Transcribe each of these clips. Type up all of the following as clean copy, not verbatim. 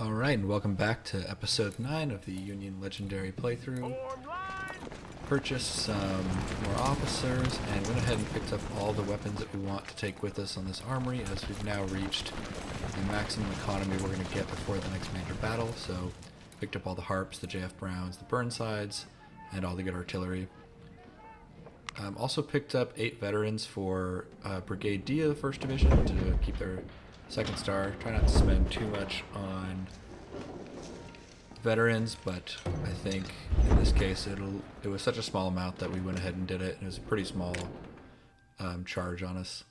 Alright, and welcome back to episode 9 of the Union Legendary playthrough. Purchased some more officers and went ahead and picked up all the weapons that we want to take with us on this armory, as we've now reached the maximum economy we're going to get before the next major battle. So picked up all the harps, the JF Browns, the Burnsides, and all the good artillery. Also picked up 8 veterans for Brigade D of the 1st Division to keep their 2nd star. Try not to spend too much on veterans, but I think in this case it was such a small amount that we went ahead and did it. It was a pretty small charge on us.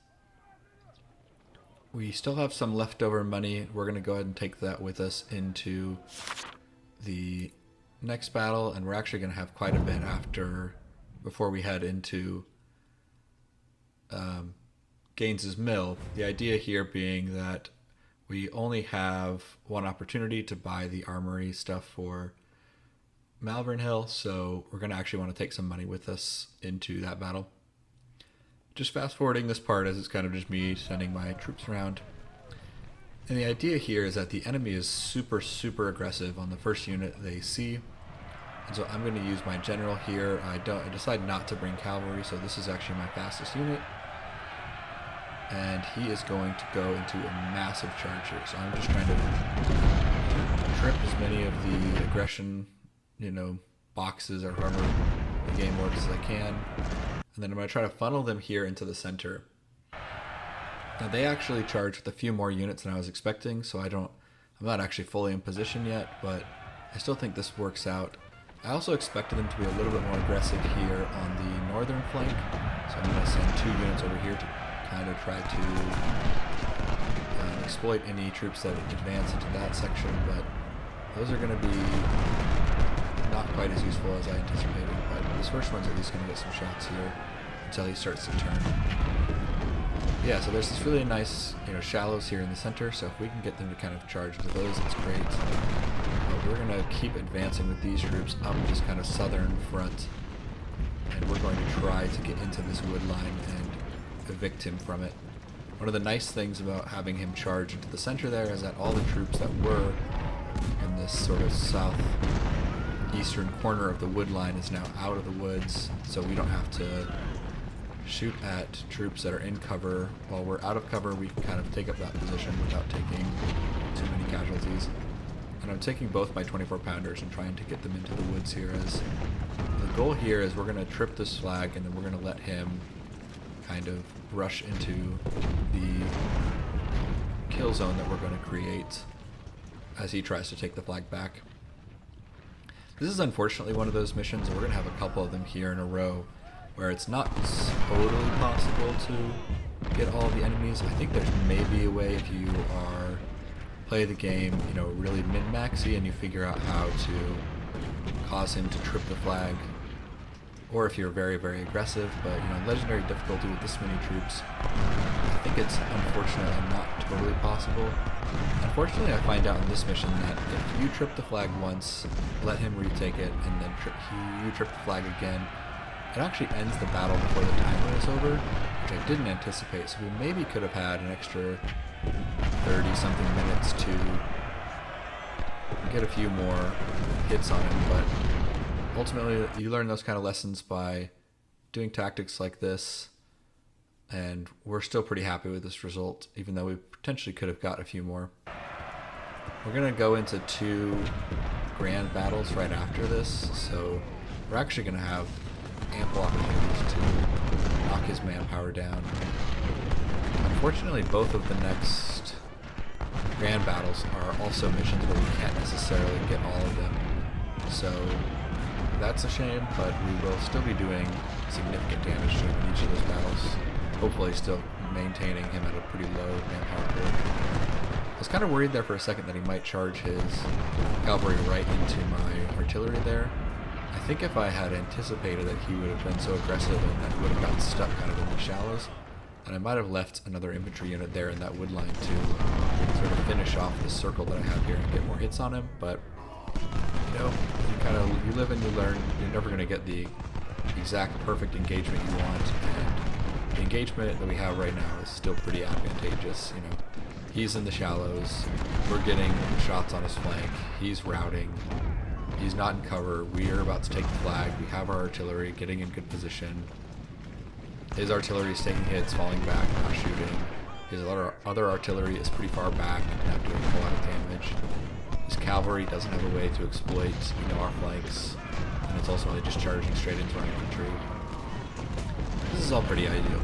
We still have some leftover money. We're going to go ahead and take that with us into the next battle, and we're actually going to have quite a bit before we head into Gaines's Mill. The idea here being that we only have one opportunity to buy the armory stuff for Malvern Hill, so we're going to actually want to take some money with us into that battle. Just fast forwarding this part, as it's kind of just me sending my troops around. And the idea here is that the enemy is super aggressive on the first unit they see. And so I'm going to use my general here. I decided not to bring cavalry, so this is actually my fastest unit. And he is going to go into a massive charge here. So I'm just trying to trip as many of the aggression, boxes or however the game works as I can. And then I'm going to try to funnel them here into the center. Now they actually charge with a few more units than I was expecting, so I'm not actually fully in position yet, but I still think this works out. I also expected them to be a little bit more aggressive here on the northern flank, so I'm going to send 2 units over here to kind of try to exploit any troops that advance into that section, but those are going to be not quite as useful as I anticipated. But this first one's at least going to get some shots here until he starts to turn. Yeah, so there's this really nice, shallows here in the center, so if we can get them to kind of charge into those, it's great. But we're going to keep advancing with these troops up this kind of southern front, and we're going to try to get into this wood line and evict him from it. One of the nice things about having him charge into the center there is that all the troops that were in this sort of southeastern corner of the wood line is now out of the woods, so we don't have to shoot at troops that are in cover. While we're out of cover, we can kind of take up that position without taking too many casualties. And I'm taking both my 24-pounders and trying to get them into the woods here, as the goal here is we're going to trip this flag and then we're going to let him kind of rush into the kill zone that we're going to create as he tries to take the flag back. This is unfortunately one of those missions, and we're going to have a couple of them here in a row, where it's not totally possible to get all the enemies. I think there's maybe a way if you play the game, really min-maxy, and you figure out how to cause him to trip the flag, or if you're very aggressive. But legendary difficulty with this many troops, I think it's unfortunately not totally possible. Unfortunately, I find out in this mission that if you trip the flag once, let him retake it, and then you trip the flag again, it actually ends the battle before the timer is over, which I didn't anticipate. So we maybe could have had an extra 30-something minutes to get a few more hits on him, but ultimately you learn those kind of lessons by doing tactics like this, and we're still pretty happy with this result, even though we potentially could have got a few more. We're going to go into 2 grand battles right after this, so we're actually going to have ample opportunities to knock his manpower down. Unfortunately, both of the next grand battles are also missions where we can't necessarily get all of them, so that's a shame, but we will still be doing significant damage to him in each of those battles, hopefully still maintaining him at a pretty low manpower pool. I was kind of worried there for a second that he might charge his cavalry right into my artillery there. I think if I had anticipated that he would have been so aggressive and that he would have gotten stuck kind of in the shallows, and I might have left another infantry unit there in that wood line to sort of finish off the circle that I have here and get more hits on him. But you live and you learn. You're never going to get the exact perfect engagement you want, and the engagement that we have right now is still pretty advantageous. He's in the shallows. We're getting shots on his flank. He's routing. He's not in cover. We are about to take the flag. We have our artillery getting in good position. His artillery is taking hits, falling back, not shooting. His other artillery is pretty far back, not doing a whole lot of damage. His cavalry doesn't have a way to exploit, our flanks, and it's ultimately just charging straight into our infantry. This is all pretty ideal.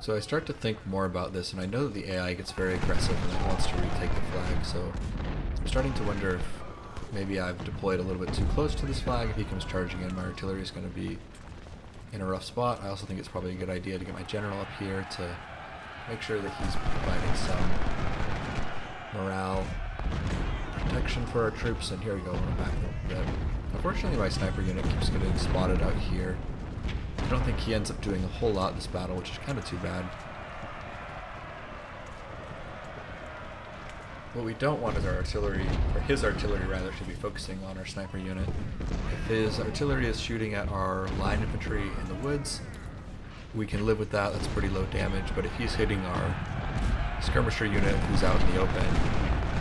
So I start to think more about this, and I know that the AI gets very aggressive and it wants to retake the flag, so I'm starting to wonder if maybe I've deployed a little bit too close to this flag. If he comes charging in, my artillery is going to be in a rough spot. I also think it's probably a good idea to get my general up here to make sure that he's providing some morale protection for our troops. And here we go, we're back a little bit. Unfortunately, my sniper unit keeps getting spotted out here. I don't think he ends up doing a whole lot this battle, which is kind of too bad. What we don't want is our artillery, or his artillery rather, to be focusing on our sniper unit. If his artillery is shooting at our line infantry in the woods, we can live with that. That's pretty low damage. But if he's hitting our skirmisher unit who's out in the open,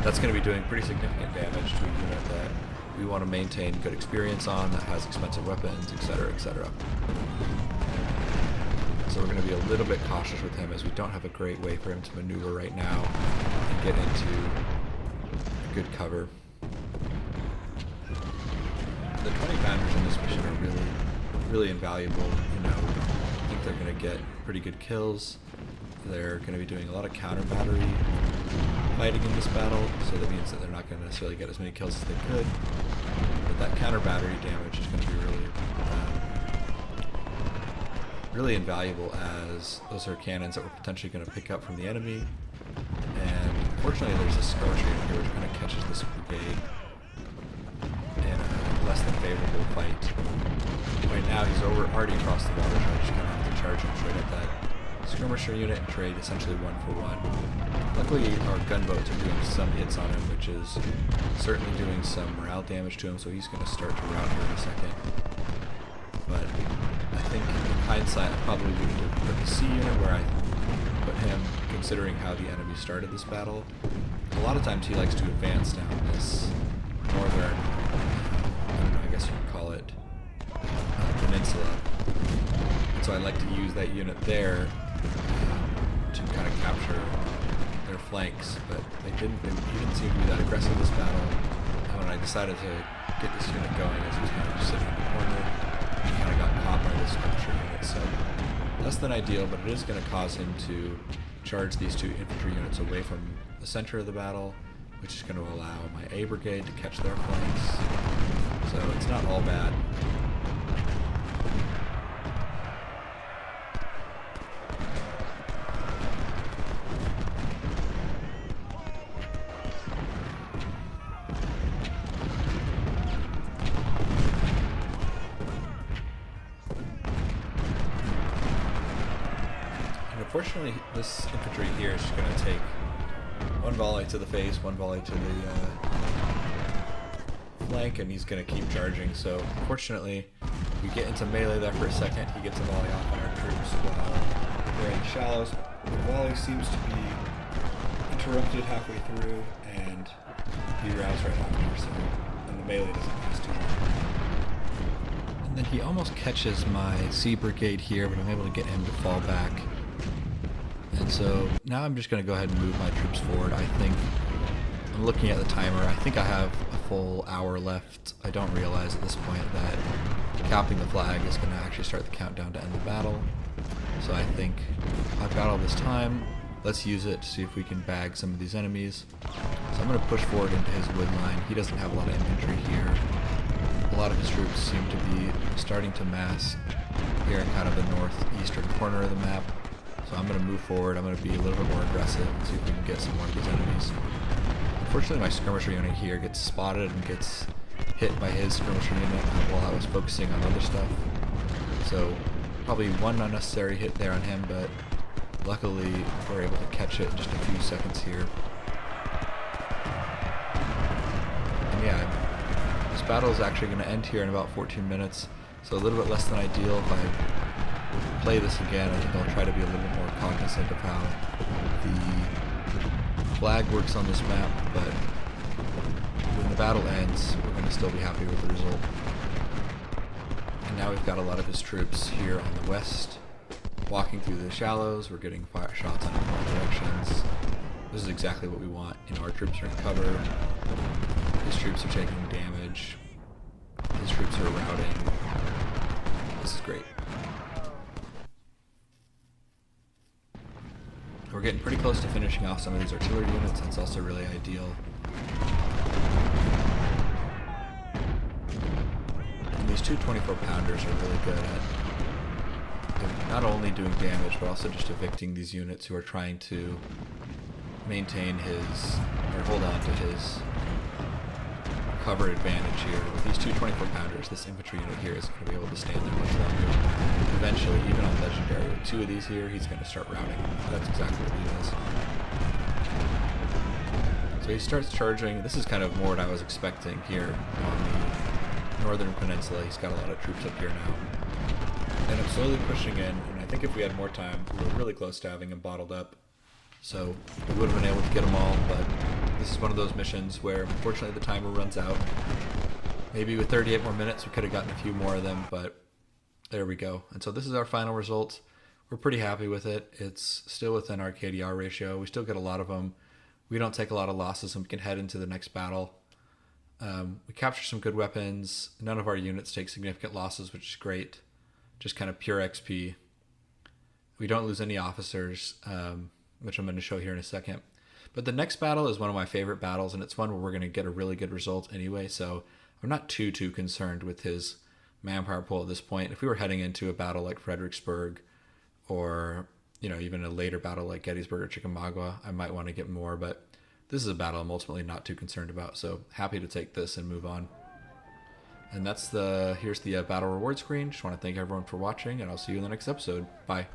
that's going to be doing pretty significant damage to a unit that we want to maintain good experience on, that has expensive weapons, etc., etc. So we're going to be a little bit cautious with him, as we don't have a great way for him to maneuver right now and get into good cover. The 20 pounders in this mission are really invaluable. I think they're going to get pretty good kills. They're going to be doing a lot of counter battery fighting in this battle, so that means that they're not going to necessarily get as many kills as they could. But that counter battery damage is going to be really invaluable, as those are cannons that we're potentially going to pick up from the enemy. And unfortunately, there's a skirmisher here which kind of catches this brigade in a less than favorable fight. Right now, he's already across the water, so I just kind of have to charge him straight at that skirmisher unit and trade essentially 1-for-1. Luckily, our gunboats are doing some hits on him, which is certainly doing some morale damage to him, so he's going to start to rout here in a second. But I think in hindsight, I probably wouldn't have put the C unit where I put him, considering how the enemy started this battle. A lot of times he likes to advance down this northern, I don't know, I guess you could call it peninsula. And so I like to use that unit there to kind of capture their flanks, but he didn't seem to be that aggressive this battle. And when I decided to get this unit going, as he was kind of just sitting in the corner, he kind of got caught by this skirmisher unit. So less than ideal, but it is going to cause him to charge these two infantry units away from the center of the battle, which is going to allow my A brigade to catch their flanks. So it's not all bad. Unfortunately, this infantry here is just going to take one volley to the face, one volley to the flank, and he's going to keep charging. So, unfortunately, we get into melee there for a second. He gets a volley off on our troops while they're in the shallows. The volley seems to be interrupted halfway through, and he routs right after, and the melee doesn't last too long. And then he almost catches my C brigade here, but I'm able to get him to fall back. And so now I'm just going to go ahead and move my troops forward. I think, I'm looking at the timer, I think I have a full hour left. I don't realize at this point that capping the flag is going to actually start the countdown to end the battle. So I think I've got all this time. Let's use it to see if we can bag some of these enemies. So I'm going to push forward into his wood line. He doesn't have a lot of infantry here. A lot of his troops seem to be starting to mass here in kind of the northeastern corner of the map. So I'm going to move forward. I'm going to be a little bit more aggressive and see if we can get some more of these enemies. Unfortunately, my skirmisher unit here gets spotted and gets hit by his skirmisher unit while I was focusing on other stuff. So probably one unnecessary hit there on him, but luckily we're able to catch it in just a few seconds here. And yeah, this battle is actually going to end here in about 14 minutes. So a little bit less than ideal. If I play this again, I think I'll try to be a little bit more cognizant of how the flag works on this map, but when the battle ends, we're going to still be happy with the result. And now we've got a lot of his troops here on the west, walking through the shallows. We're getting fire shots on all directions. This is exactly what we want. You know, our troops are in cover. His troops are taking damage. His troops are routing. This is great. We're getting pretty close to finishing off some of these artillery units. That's also really ideal. And these two 24-pounders are really good at not only doing damage, but also just evicting these units who are trying to maintain his, or hold on to his cover advantage here. With these two 24-pounders, this infantry unit here isn't going to be able to stand there much longer. Eventually, even on Legendary, with two of these here, he's going to start routing. That's exactly what he does. So he starts charging. This is kind of more what I was expecting here on the northern peninsula. He's got a lot of troops up here now. And I'm slowly pushing in, and I think if we had more time, we were really close to having him bottled up. So we would have been able to get them all, but this is one of those missions where unfortunately the timer runs out. Maybe with 38 more minutes we could have gotten a few more of them, but there we go. And so this is our final result. We're pretty happy with it. It's still within our KDR ratio. We still get a lot of them. We don't take a lot of losses, and we can head into the next battle. We capture some good weapons. None of our units take significant losses, which is great. Just kind of pure XP. We don't lose any officers, which I'm going to show here in a second. But the next battle is one of my favorite battles, and it's one where we're going to get a really good result anyway, so I'm not too concerned with his manpower pool at this point. If we were heading into a battle like Fredericksburg, or even a later battle like Gettysburg or Chickamauga, I might want to get more, but this is a battle I'm ultimately not too concerned about, so happy to take this and move on. And here's the battle reward screen. Just want to thank everyone for watching, and I'll see you in the next episode. Bye.